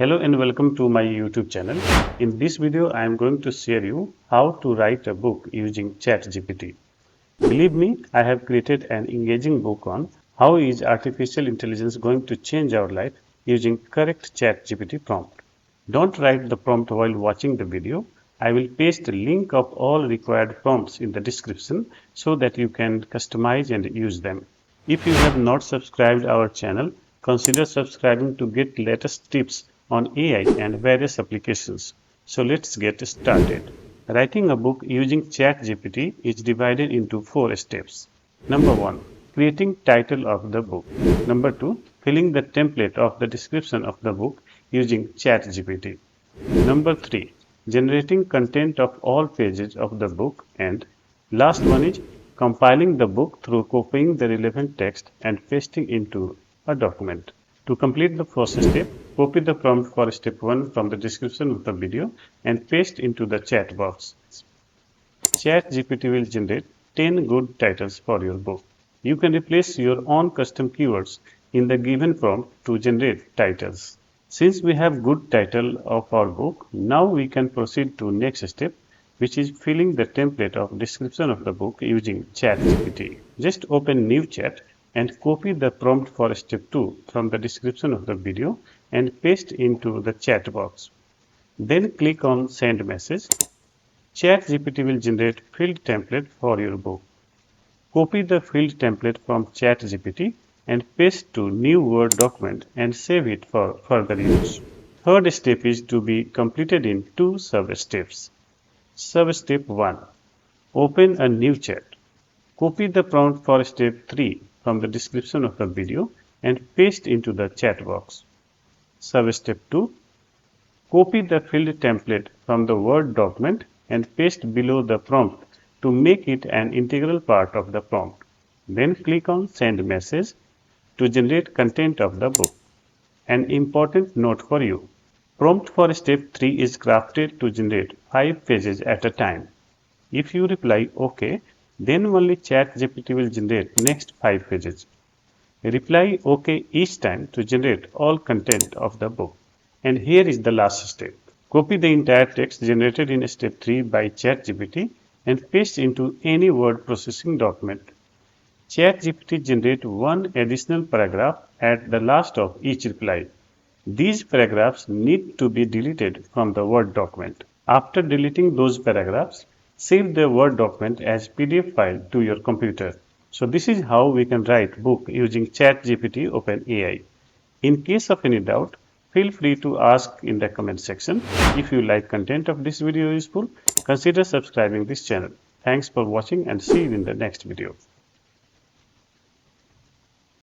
Hello and welcome to my YouTube channel. In this video, I am going to share you how to write a book using ChatGPT. Believe me, I have created an engaging book on how is artificial intelligence going to change our life using correct ChatGPT prompt. Don't write the prompt while watching the video. I will paste a link of all required prompts in the description so that you can customize and use them. If you have not subscribed our channel, consider subscribing to get latest tips on AI and various applications. So let's get started. Writing a book using ChatGPT is divided into 4 steps. Number 1. Creating title of the book. Number 2. Filling the template of the description of the book using ChatGPT. Number 3. Generating content of all pages of the book, and last one is compiling the book through copying the relevant text and pasting into a document. To complete the first step, copy the prompt for step 1 from the description of the video and paste into the chat box. ChatGPT will generate 10 good titles for your book. You can replace your own custom keywords in the given prompt to generate titles. Since we have good title of our book, now we can proceed to next step, which is filling the template of description of the book using ChatGPT. Just open new chat and copy the prompt for step 2 from the description of the video and paste into the chat box. Then click on send message. ChatGPT will generate field template for your book. Copy the field template from ChatGPT and paste to new Word document and save it for further use. Third step is to be completed in 2 sub-steps. Sub-step 1. Open a new chat. Copy the prompt for step 3 from the description of the video and paste into the chat box. Sub-step 2. Copy the field template from the Word document and paste below the prompt to make it an integral part of the prompt. Then click on send message to generate content of the book. An important note for you. Prompt for step 3 is crafted to generate 5 pages at a time. If you reply OK, then only ChatGPT will generate next 5 pages. Reply OK each time to generate all content of the book. And here is the last step. Copy the entire text generated in step 3 by ChatGPT and paste into any word processing document. ChatGPT generates one additional paragraph at the last of each reply. These paragraphs need to be deleted from the Word document. After deleting those paragraphs, save the Word document as PDF file to your computer. So this is how we can write book using ChatGPT OpenAI. In case of any doubt, feel free to ask in the comment section. If you like content of this video useful, consider subscribing this channel. Thanks for watching and see you in the next video.